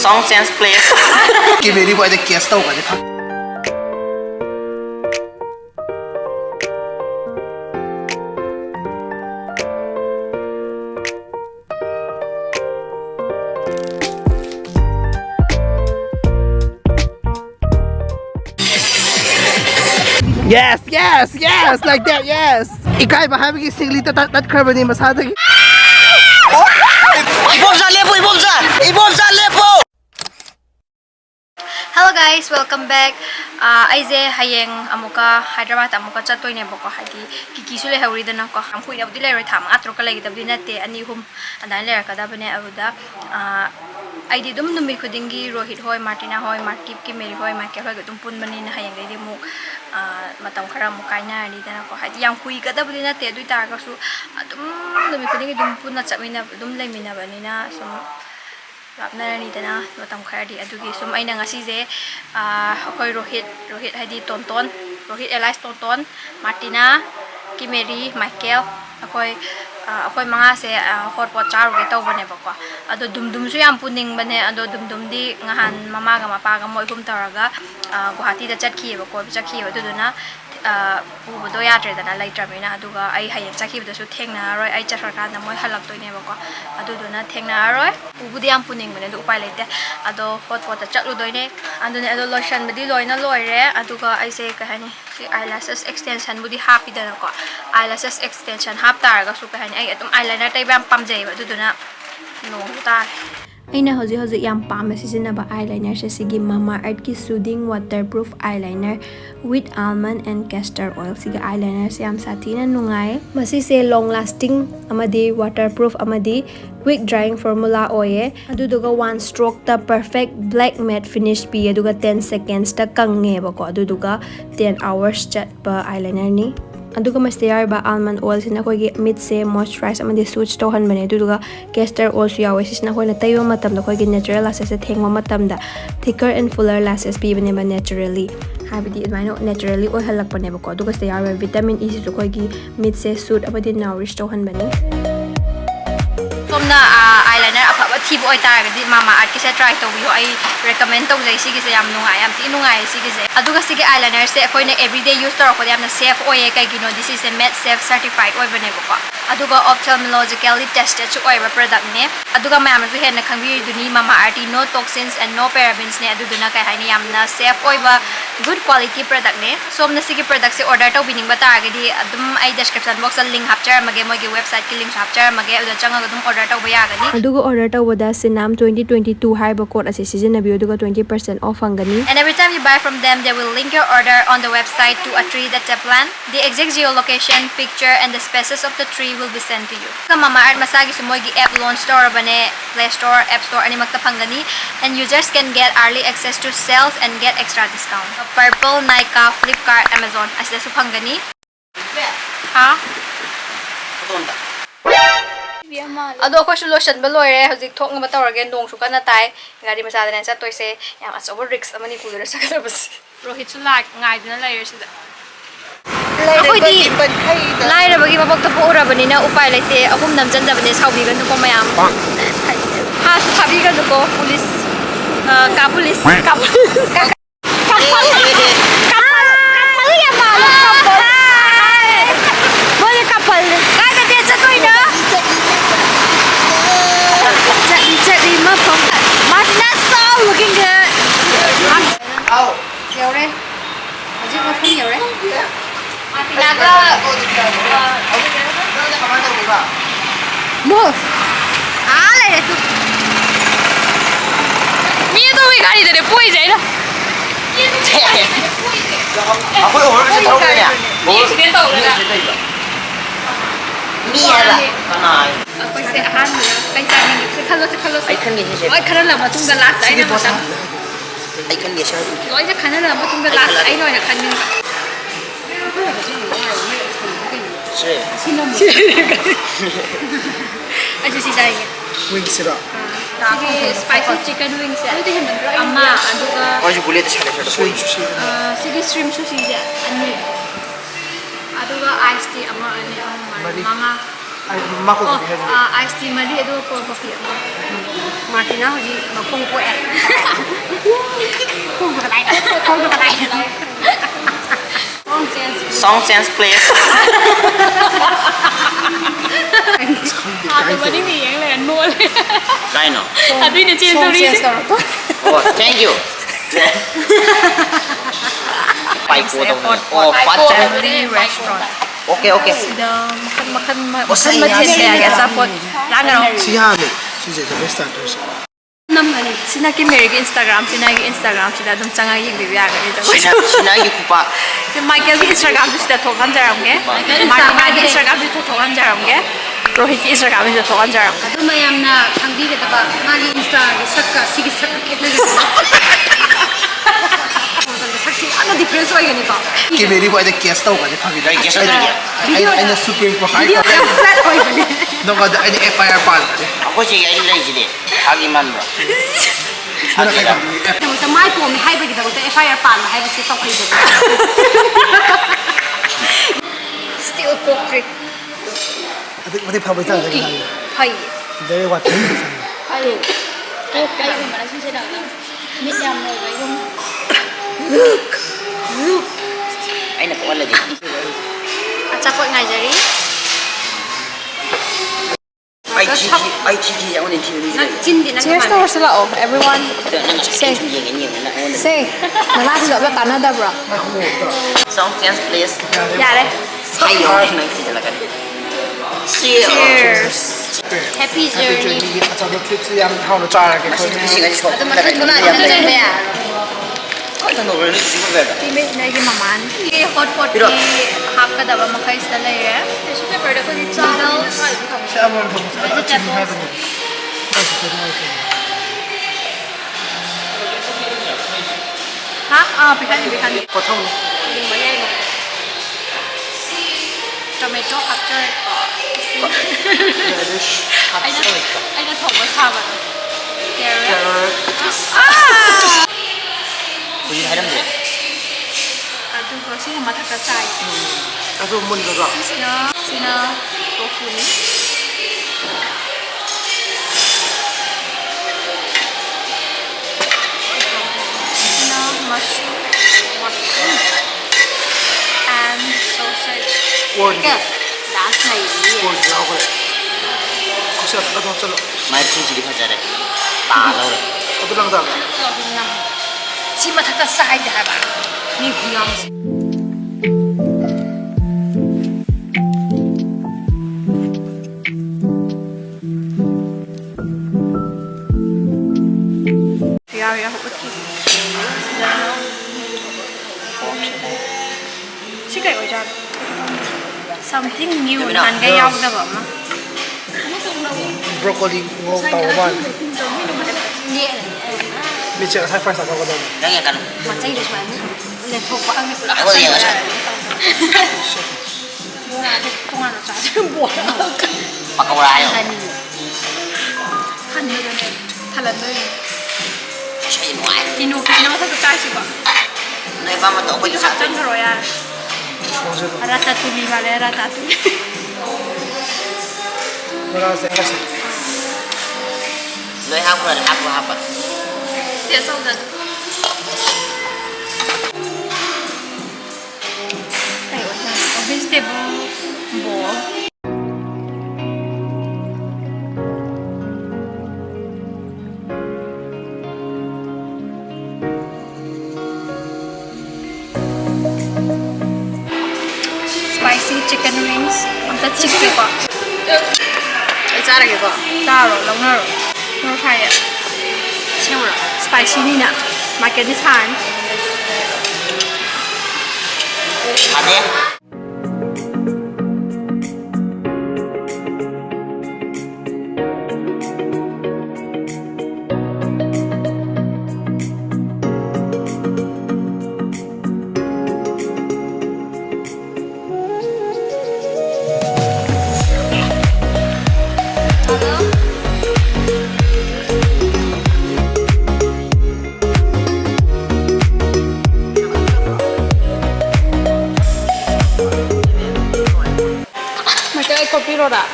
Song sense please. Give me the boy the case tau ka de. Yes, yes, yes, like that, yes. Ikai bahagi singli tat kharbani masada ki. Ibom sa lepo. Hello guys, welcome back. Aise hayeng amuka Hyderabad amuka chatoi ne boko hadi kiki sule hauri dana ko am khuina budi lai tham atro ka lai dabdi na te ani hum adan lai ka da bane abuda aidi dum numi khudingi Rohit hoi Martina hoi Markip ki meri hoi ma ke hoi dum pun bani na hayeng dai mu matam khara mu kaina ni dana ko hadi yang kui ka da budi na te dui ta ka su dum numi khudingi dum pun na chamina dum lai mina bani na sum Lapna ni dana matam khara di adugi sum aina ngasi je akoi Rohit hadi Tonton Rohit Elias Tonton Martina Kimeri Michael akoi manga se Hotpot charu ge taw bane bako ado dum su yam puning bane ado dum di ngahan mama ga mapa ga moi hum taraga Guwahati da chatkhi bako chakhi aduduna ubudo yatre dana laitramina aduga ai hayeng chakhi da su thengna roi ai chakha na moi halak toine bako aduduna thengna roi ubudi yam puning bane du upai lete ado Hotpot da chatlu doine andune ado lotion badi loina loire aduga ai se kahani si eyelashes extension budi happy dana ko eyelashes extension hap taraga su kahani ai atum eyeliner tai bam pamjai aduduna no ta aina hoji yam pam sizinaba eyeliner se sigi Mama Earth ki soothing waterproof eyeliner with almond and castor oil siga eyeliner se yam sathina nungai masi se long lasting amadi waterproof amadi quick drying formula oye aduduga one stroke ta perfect black matte finish pi aduga 10 seconds ta kange bako aduduga 10 hours chat pa eyeliner ni aduga masayar ba almond oil sina ko gi mid se moisturize amadi suits to han bane aduga castor oil su yawe sina ko na tayo matam da ko gi natural lashes se thengma matam da thicker and fuller lashes pi bane ba naturally habidi admino naturally oil halak bane ba ko aduga sayar vitamin E su ko gi mid se suit amadi nourish to han bane somna eyeliner apa thibo oi tar gadi Mama Earth ki se try to wi ai recommend to jai sigi se yam nungai am ti nungai sigi se aduga sigi eyeliner se koi na everyday use tor ko yamna safe oi kai gino this is a med safe certified oi bane ko aduga ophthalmologically tested su oi product ne aduga mayam su hen na khangbi duni Mama Earth no toxins and no parabens ne aduduna kai haini yamna safe oi ba good quality product ne somna sigi product se order to bining bata gadi adum ai description box link hapchar mage moi gi website ki link hapchar mage adu changa adum order aduga order tawada sinam 2022 haiba code ase sijinabi aduga 20% off hangani and every time you buy from them they will link your order on the website to a tree that they plant the exact geolocation picture and the species of the tree will be sent to you Mama Earth masagi sumoy gi app launch store bane Play Store App Store ani magta phangani and users can get early access to sales and get extra discount Purple Nika Flipkart Amazon ase su phangani ha ado ko solution ba loire hojik thok ngba tawrage dong su kana tai gari masa dana cha toise yam asobo risk amani pudura sakara bas Rohit su lak ngai duna layer sida akoi di laira bagi mabok ta pura bani na upai laite ahum nam jan jabane saubi gan ko mayam ha su thabi gan ko police ka police looking good. Oh. Yore. Aji ko phun yore. Naga. Move. Ale tu. Ni to we gari de poi jai la. Aku orang mesti tahu ni ya. Ni sini tahu lah. Ni ada. Mana? Aku se ahan kai cari ni se khalo Ai kan ni sih. oi khana la ma tung da last ai na ma sang Ai kan dia siapa? oi ja khana la ma tung da last ai noi na khan ni aja si jai Wings sira. Sige spicy chicken wings amma aduga Orang juga boleh tercari sige shrimp sushi ja ani aduga ice tea amma ani mama Mako ice tea mari aduga cold coffee Martina hoji makong ko lại đó con cho lại Song sense place. Tôi vẫn đi vậy là anh mua lên. I know. Tuy nhiên chia sorry. Oh, thank you. Pai ko daw. Oh, Family restaurant. Okay, okay. Sida makan material ya sapot. Langan Siyahan since the best starters. namani. Sina ki Mary Instagram, sina ki Instagram sida dum changa yeng bi ya ga ni jago. Sina yu kupa. Si Michael ki Instagram sida thokan jaram ge. Martin ki Instagram sida thokan jaram ge. Rohit ki Instagram sida thokan jaram. ꯑꯗꯨ ꯃꯌꯥꯝꯅ ꯈꯪꯕꯤꯒꯗꯕ ꯃꯥꯒꯤ ꯏꯟꯁꯇꯥꯒꯤ ꯁꯛꯀ ꯁꯤꯒꯤ ꯁꯛꯀ ꯈꯦꯠꯅꯒꯅꯤ ꯁꯛꯁꯤ ꯌꯥꯝꯅ difference ꯑꯣꯏꯒꯅꯤꯀꯣ Kimeri boy the guest tau gani phagi Dai guest tau I na super ko high video ꯌꯥꯝ flat ꯑꯣꯏꯒꯅꯤ no ga I FIR pal Ako si ai lai jide. Hagi man ba. mana kai ꯗꯃꯛꯇ ꯃꯥꯏ ꯄꯣꯝꯃꯤ ꯍꯥꯏꯕꯒꯤꯗꯃꯛꯇ FIR ꯄꯥꯟꯕ ꯍꯥꯏꯕꯁꯤ ꯇꯧꯍꯩꯗꯕ Still poultry. mati phabai ta ga Hai. very what ꯑꯩꯒꯨꯝꯕꯅ ꯁꯤꯁꯦ ꯂꯥꯛꯅ ꯃꯤꯠ ꯌꯥꯝ ꯅꯣꯏꯕ ꯑꯩꯒꯨꯝ Ai na ko wala di. Achapot ngaijari. Ai chi ya onin chi ni. 찐디 난 Cheers to Orsilao, everyone. Say. Say, malaki ba Canada bro? Song sense place. Yare. Sayo na chi talaga. Cheers. 해피 저니 acha do trip si am how no chara ke Singa shop. ꯑꯗꯨ ꯃꯊꯛ ꯊꯣꯛꯅ ꯆꯠꯄ ꯌꯥ Ko ta no really singa ba. Tibe na gi maman. Ye hotpot Pero- ki hakka daba makai sila laire. Tissue paper da ko di noodles. sam am vegetables Ha? Ah, pikani. ko thau Tomato capture ko. radish Ay na thong sa ba. Carrot. carrot Ah! Kuji haram de. Adu ko sino mataka chai. aso mun ga Sina tofu ni. Sina mushroom. And sausage. word 라스 나이 word jaw ko ko sa ato chalo Mai chi chi ka jare. Ta lo. ato lang da Si mataka chai da ba. 미 구양 Yaya hukki. Sikai ko jar. Something new nan ga yaw da ba ma. broccoli ngong tau man mi che sai first ako da Nang ya kan. 멋쟁이를 좋아하는 렌토과 안에 Ako ya sa. 통화는 자주 뭐야. Pakawala yo. 한 여전에 달랐네. Siya mo ay. Kino sa tashi ba. Nay ba mo to ko Ito sa. sa tondro ya. Ratatouille vale ratatouille. wala sa kasi Loy ha ko na hapa. Tiya sa udan. Ay, wala. Vegetable bowl. Spicy chicken wings. Ang chicken ko. 잘 자라게 봐 따로 롱너로 노타야 채워라 spicy 니나 마켓이 산 Ade. 마켓 커피로라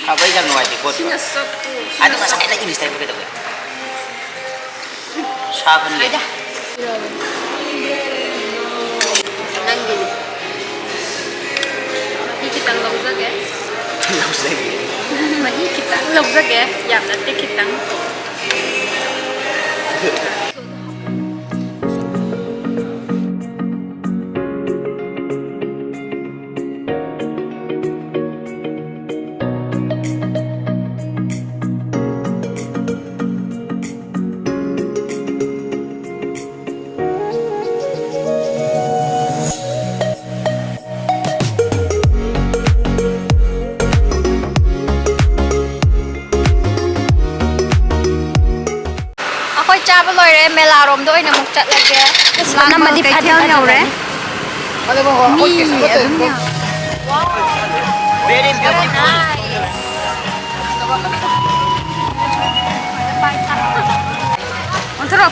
Kabay jam nuway ko. 샀어 Ano nga sa kailan inis tayo ko. Sabi niya. 가자 Nanggini. Mahi kitang lawzage. Lawzage. Mahi kitang lawzage. Yam natte kitang. Chaba loire Mela rom do ina muk chat lage lana madi phathel nyaure Ano ba ko? Okay, Very beautiful. ontro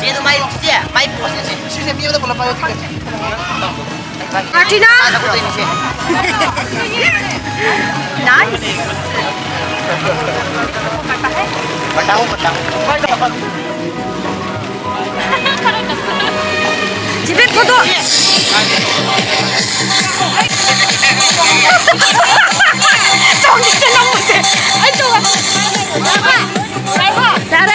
Sino may siya? May post niya. Sisi biyo na pala pa yung ticket. Martina Ano ko din siya? nice Patahong. 집에 포도 정신 너무 세 아이 좋아 잘해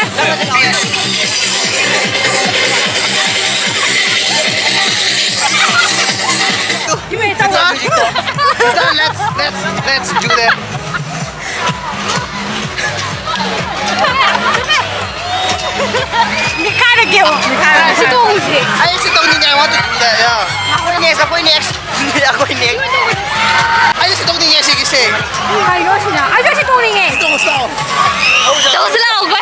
Let's do that. 니카를 깨워 니카를 시동우지 Ay, si Tony niya, I want to do that, yeah. Ako next. Ay, si Tony niya, sige, sige. 아 이러시냐 아 이거 시동이네 Ito, gusto ko. 저슬라고 거야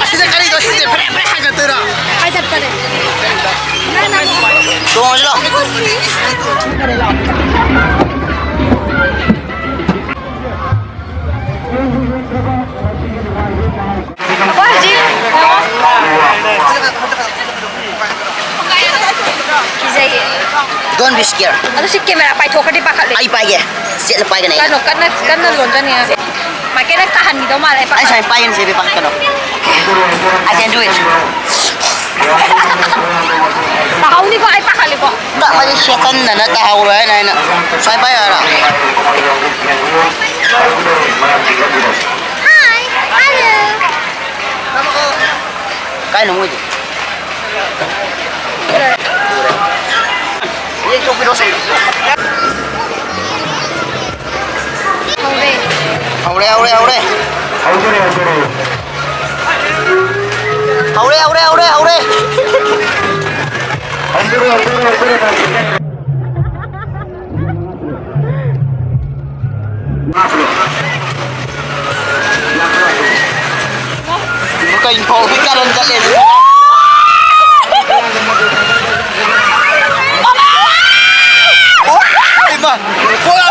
Sisi ka rito, sisi, pre, hanggang tira. 하이닷바네 나나 Tungo sila. 아빠지 기자기 Don't be scared. ano si camera pai thokadi pakhat le Ay pa ye. Siya na pa ganay. kano kana lonjan ya makena kahan ni do mal ai Ay sa pa yan siya pa kano. I can do it. pahauni ko ai pakhali ko Tak macam syaitan na natahaw na na. Sa pa yan. hi hello Kaya nung ito. Ini itu video saya. Haokhre Haokhre. Bukan kau bikaran kalian. Iba, bola.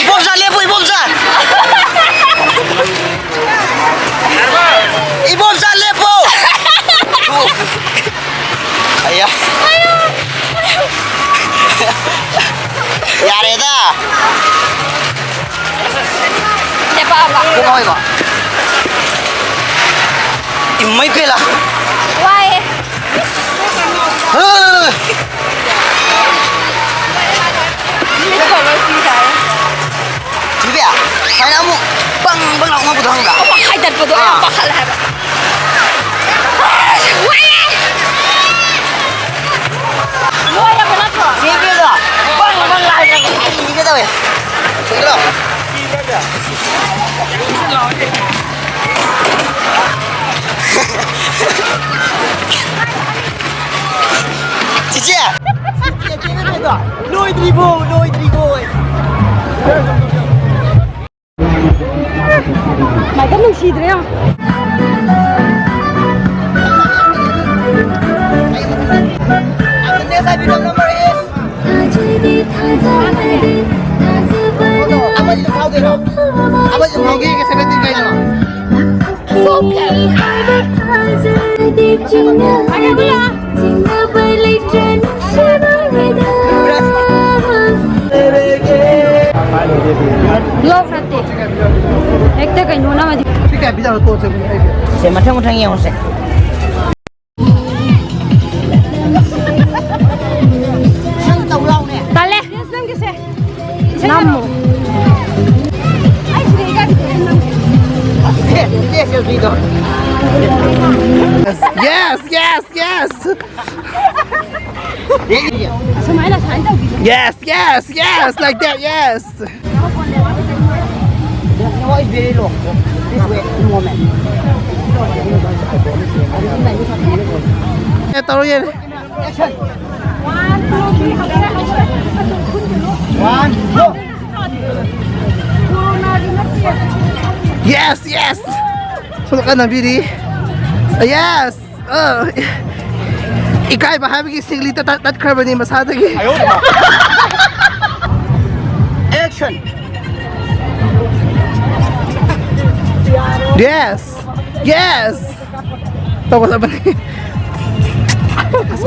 Ibom sa, libo, ibom sa! Eda! Hindi pa ba? Kung ako ba? Imay pila! Why? Hindi ko ba kita? Sige ba? Kaya mo, bang ako mabudang ka. Apa Haidatpi doon ang bakal. Sige ba? Bang lahat na. Hindi ka daw eh. Sige lang. Cici! Noi tribo! Mày có mình xịt đấy không? The next video number is... Apa yung tao din? Apa yung Hindi kasi natin kayo naman. Lột ra tị. Hết tới cái nụ nào mà Sige, bilang ko sa mga. Saya macam-macam yang saya. Dale. Sen que se. Namo. Ay, se diga que Yes, yung video. Yes! Sama ila sa ito. Yes! Like that, yes! No, it's very low. This way, in moment. Ito yan. Action! 1, 2, 3. One, go! Yes! Sunod ka na, Bidi. Yes! Ikay, mahabig yung singlita that curve ni masada ki. Action! Yes! Tapos na ba ni? As.